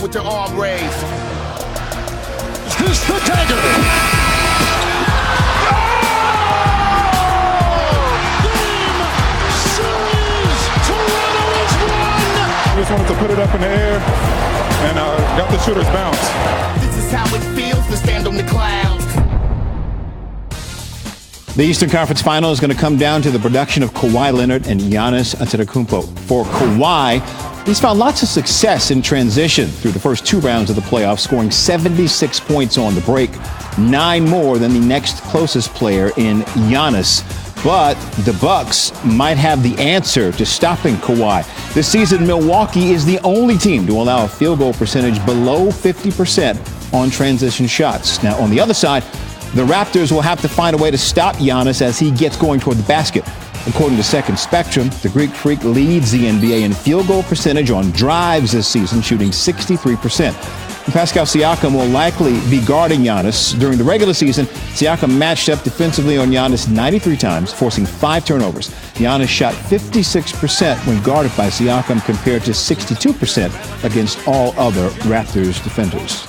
with their arm raised. Is this the dagger? Just wanted to put it up in the air and got the shooter's bounce. This is how it feels to stand on the clouds. The Eastern Conference Final is going to come down to the production of Kawhi Leonard and Giannis Antetokounmpo. For Kawhi, he's found lots of success in transition through the first 2 rounds of the playoffs, scoring 76 points on the break, 9 more than the next closest player in Giannis. But the Bucks might have the answer to stopping Kawhi. This season, Milwaukee is the only team to allow a field goal percentage below 50% on transition shots. Now, on the other side, the Raptors will have to find a way to stop Giannis as he gets going toward the basket. According to Second Spectrum, the Greek Freak leads the NBA in field goal percentage on drives this season, shooting 63%. Pascal Siakam will likely be guarding Giannis. During the regular season, Siakam matched up defensively on Giannis 93 times, forcing 5 turnovers. Giannis shot 56% when guarded by Siakam compared to 62% against all other Raptors defenders.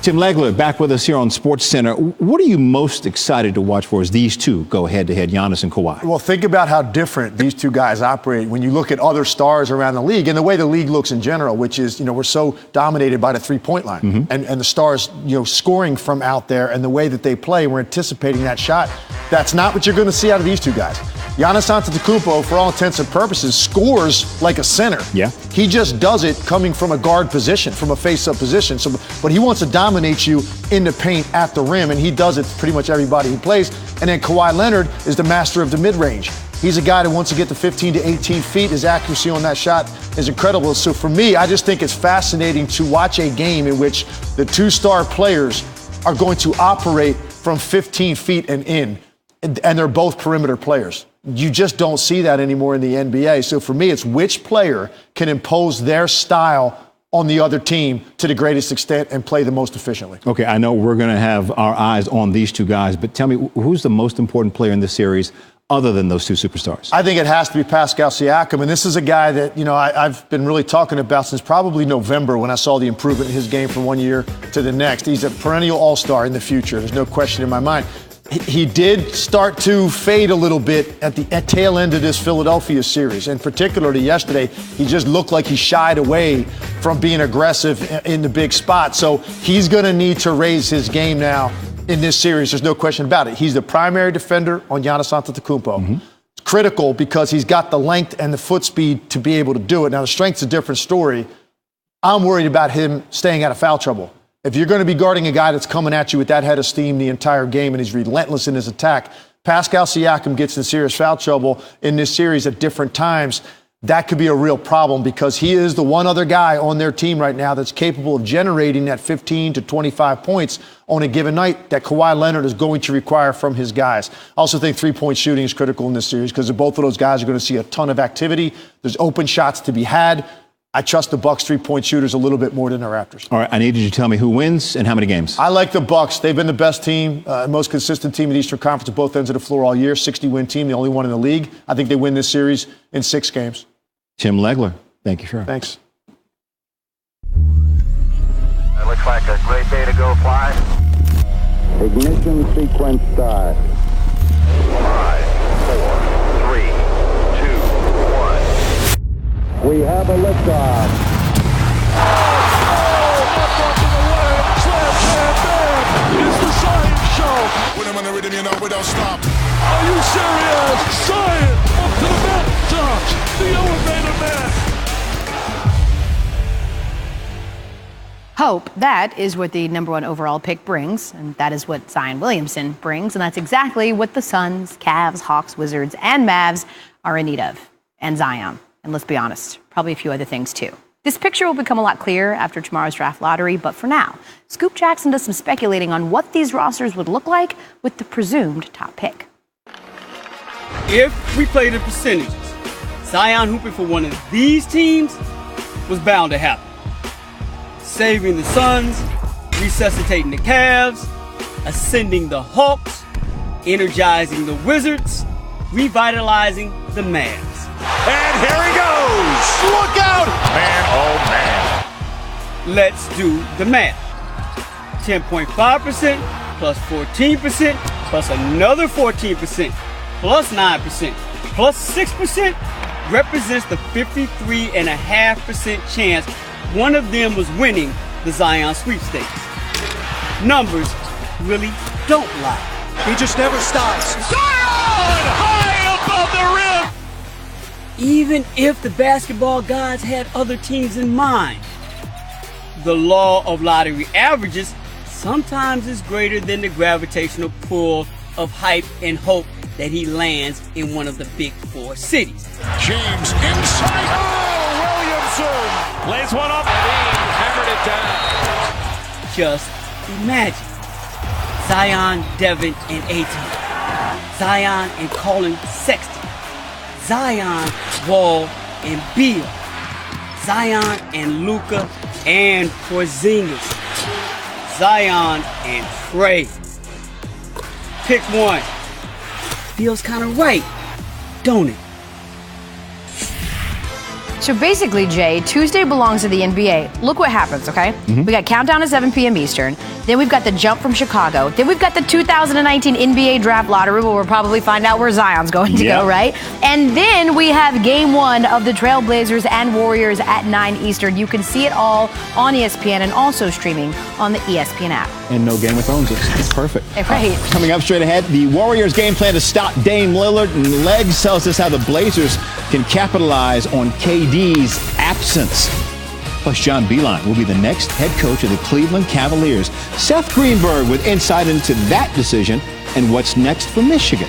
Tim Legler back with us here on SportsCenter. What are you most excited to watch for as these two go head-to-head, Giannis and Kawhi? Well, think about how different these two guys operate when you look at other stars around the league and the way the league looks in general, which is, we're so dominated by the three-point line and the stars, scoring from out there and the way that they play. We're anticipating that shot. That's not what you're going to see out of these two guys. Giannis Antetokounmpo, for all intents and purposes, scores like a center. Yeah. He just does it coming from a guard position, from a face-up position. But he wants to dominate you in the paint at the rim, and he does it to pretty much everybody he plays. And then Kawhi Leonard is the master of the mid-range. He's a guy that wants to get to 15 to 18 feet. His accuracy on that shot is incredible. So for me, I just think it's fascinating to watch a game in which the two star players are going to operate from 15 feet and in, and they're both perimeter players. You just don't see that anymore in the NBA. So for me, it's which player can impose their style on the other team to the greatest extent and play the most efficiently. Okay, I know we're going to have our eyes on these two guys, but tell me, who's the most important player in this series other than those two superstars? I think it has to be Pascal Siakam, and this is a guy that, I've been really talking about since probably November when I saw the improvement in his game from one year to the next. He's a perennial all-star in the future. There's no question in my mind. He did start to fade a little bit at the tail end of this Philadelphia series, and particularly yesterday, he just looked like he shied away from being aggressive in the big spot. So he's going to need to raise his game now in this series. There's no question about it. He's the primary defender on Giannis Antetokounmpo. It's critical because he's got the length and the foot speed to be able to do it. Now, the strength's a different story. I'm worried about him staying out of foul trouble. If you're going to be guarding a guy that's coming at you with that head of steam the entire game and he's relentless in his attack, Pascal Siakam gets in serious foul trouble in this series at different times. That could be a real problem because he is the one other guy on their team right now that's capable of generating that 15 to 25 points on a given night that Kawhi Leonard is going to require from his guys. I also think three-point shooting is critical in this series because both of those guys are going to see a ton of activity. There's open shots to be had. I trust the Bucks three-point shooters a little bit more than the Raptors. All right, I need you to tell me who wins and how many games. I like the Bucks. They've been the best team, most consistent team in the Eastern Conference at both ends of the floor all year. 60-win team, the only one in the league. I think they win this series in 6 games. Tim Legler, thank you, sir. Thanks. It looks like a great day to go fly. Ignition sequence start. 5, 4, 3, 2, 1. We have a liftoff. It's the science show. When I'm on the rhythm, we don't stop. Are you serious? Science up to the mountaintops. The elevator man. Hope, that is what the number 1 overall pick brings, and that is what Zion Williamson brings, and that's exactly what the Suns, Cavs, Hawks, Wizards, and Mavs are in need of, and Zion. And let's be honest, probably a few other things too. This picture will become a lot clearer after tomorrow's draft lottery, but for now, Scoop Jackson does some speculating on what these rosters would look like with the presumed top pick. If we play the percentages, Zion hooping for one of these teams was bound to happen. Saving the Suns, resuscitating the Cavs, ascending the Hawks, energizing the Wizards, revitalizing the Mavs. And here he goes! Look out! Man, oh man. Let's do the math. 10.5% plus 14% plus another 14% plus 9% plus 6% represents the 53.5% chance one of them was winning the Zion sweepstakes. Numbers really don't lie. He just never stops. Zion! High above the rim! Even if the basketball gods had other teams in mind, the law of lottery averages sometimes is greater than the gravitational pull of hype and hope that he lands in one of the big four cities. James inside. Oh, Williamson lays one up and he hammered it down. Just imagine Zion, Devin, and Ayton. Zion and Colin Sexton. Zion, Wall, and Beal. Zion and Luka and Porzingis. Zion and Trey. Pick one. Feels kind of right, don't it? So basically, Jay, Tuesday belongs to the NBA. Look what happens, okay? We got countdown at 7 p.m. Eastern. Then we've got the jump from Chicago. Then we've got the 2019 NBA Draft Lottery, where we'll probably find out where Zion's going to go, right? And then we have game one of the Trailblazers and Warriors at 9 Eastern. You can see it all on ESPN and also streaming on the ESPN app. And no Game of Thrones. It's perfect. Right. Coming up straight ahead, the Warriors' game plan to stop Dame Lillard. And Legs tells us how the Blazers can capitalize on KD's absence. Plus, John Beilein will be the next head coach of the Cleveland Cavaliers. Seth Greenberg with insight into that decision and what's next for Michigan.